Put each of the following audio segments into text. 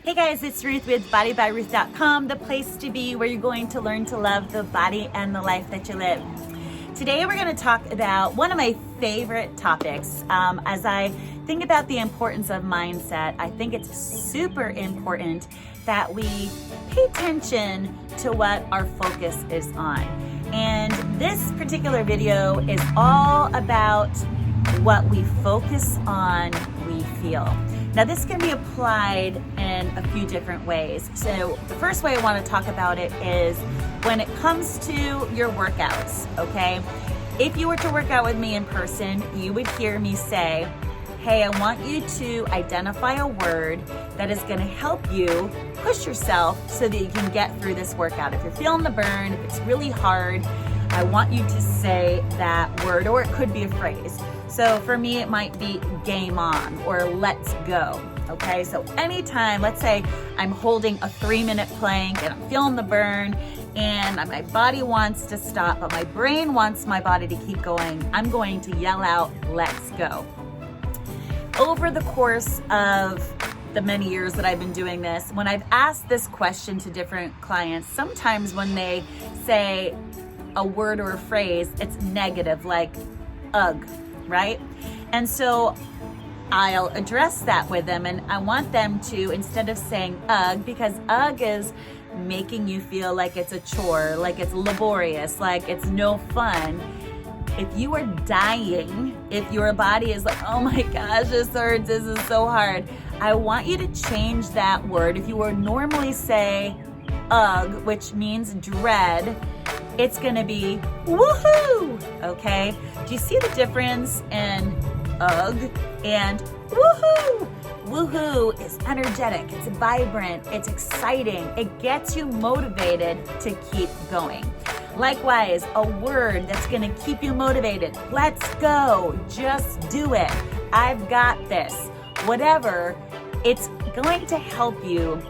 Hey guys, it's Ruth with BodyByRuth.com, the place to be where you're going to learn to love the body and the life that you live. Today we're going to talk about one of my favorite topics. As I think about the importance of mindset, I think it's super important that we pay attention to what our focus is on. And this particular video is all about what we focus on, we feel. Now this can be applied in a few different ways. So the first way I want to talk about it is when it comes to your workouts, okay? If you were to work out with me in person, you would hear me say, hey, I want you to identify a word that is going to help you push yourself so that you can get through this workout. If you're feeling the burn, if it's really hard, I want you to say that word, or it could be a phrase. So for me, it might be game on or let's go. Okay, so anytime, let's say I'm holding a 3-minute plank and I'm feeling the burn and my body wants to stop, but my brain wants my body to keep going, I'm going to yell out, let's go. Over the course of the many years that I've been doing this, when I've asked this question to different clients, sometimes when they say a word or a phrase, it's negative, like ugh, right? And so I'll address that with them, and I want them to, instead of saying ugh, because ugh is making you feel like it's a chore, like it's laborious, like it's no fun. If you are dying, if your body is like, oh my gosh, this hurts, this is so hard, I want you to change that word. If you would normally say ugh, which means dread, it's gonna be woohoo, okay? Do you see the difference in ugh and woohoo? Woohoo is energetic, it's vibrant, it's exciting, it gets you motivated to keep going. Likewise, a word that's gonna keep you motivated, let's go, just do it, I've got this, whatever, it's going to help you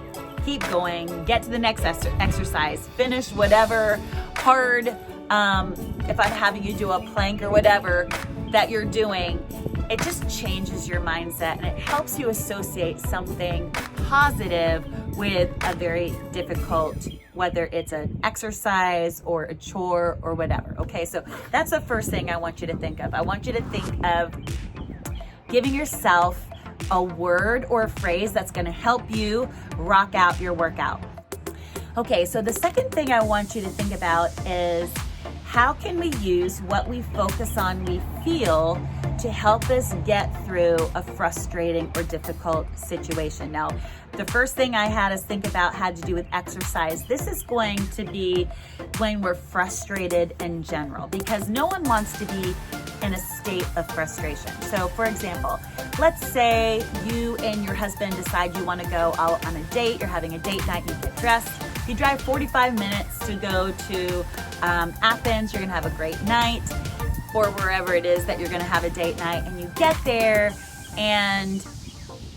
keep going, get to the next exercise, finish whatever hard, if I'm having you do a plank or whatever that you're doing, it just changes your mindset and it helps you associate something positive with a very difficult, whether it's an exercise or a chore or whatever. Okay, so that's the first thing I want you to think of. I want you to think of giving yourself a word or a phrase that's going to help you rock out your workout. Okay, so the second thing I want you to think about is how can we use what we focus on, we feel, to help us get through a frustrating or difficult situation. Now, the first thing I had us think about had to do with exercise. This is going to be when we're frustrated in general, because no one wants to be in a state of frustration. So for example, let's say you and your husband decide you want to go out on a date, you're having a date night, you get dressed, you drive 45 minutes to go to Athens, you're gonna have a great night, or wherever it is that you're gonna have a date night, and you get there and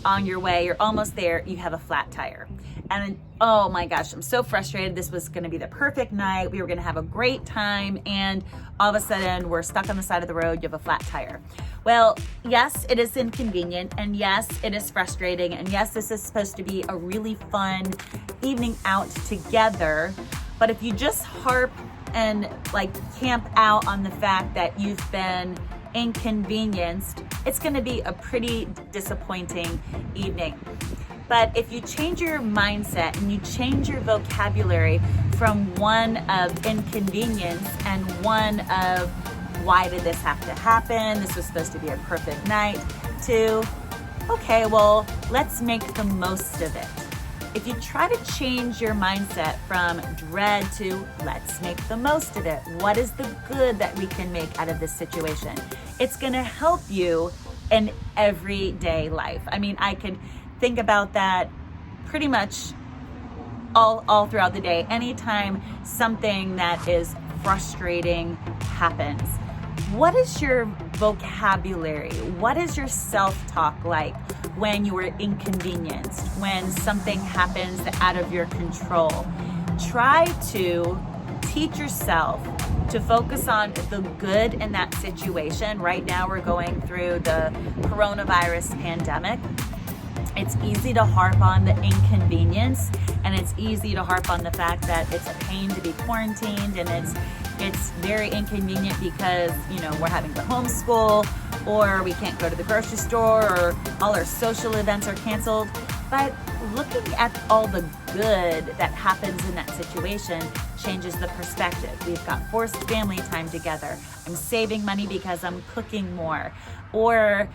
on your way, you're almost there, you have a flat tire. And oh my gosh, I'm so frustrated. This was gonna be the perfect night. We were gonna have a great time, and all of a sudden we're stuck on the side of the road, you have a flat tire. Well, yes, it is inconvenient, and yes, it is frustrating, and yes, this is supposed to be a really fun evening out together. But if you just harp and like camp out on the fact that you've been inconvenienced, it's gonna be a pretty disappointing evening. But if you change your mindset and you change your vocabulary from one of inconvenience and one of why did this have to happen, this was supposed to be a perfect night, to okay, well, let's make the most of it. If you try to change your mindset from dread to let's make the most of it, what is the good that we can make out of this situation? It's gonna help you in everyday life. I mean, I could think about that pretty much all throughout the day. Anytime something that is frustrating happens, what is your vocabulary? What is your self-talk like when you are inconvenienced, when something happens out of your control? Try to teach yourself to focus on the good in that situation. Right now we're going through the coronavirus pandemic. It's easy to harp on the inconvenience, and it's easy to harp on the fact that it's a pain to be quarantined, and it's very inconvenient because, you know, we're having to homeschool, or we can't go to the grocery store, or all our social events are canceled. But looking at all the good that happens in that situation changes the perspective. We've got forced family time together. I'm saving money because I'm cooking more. Or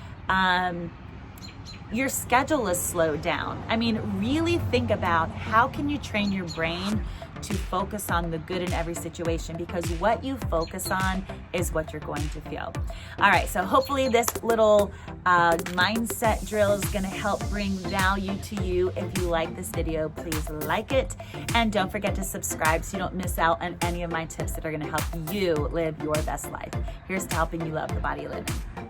your schedule is slowed down. I mean, really think about how can you train your brain to focus on the good in every situation, because what you focus on is what you're going to feel. All right, so hopefully this little mindset drill is gonna help bring value to you. If you like this video, please like it. And don't forget to subscribe so you don't miss out on any of my tips that are gonna help you live your best life. Here's to helping you love the body you live in.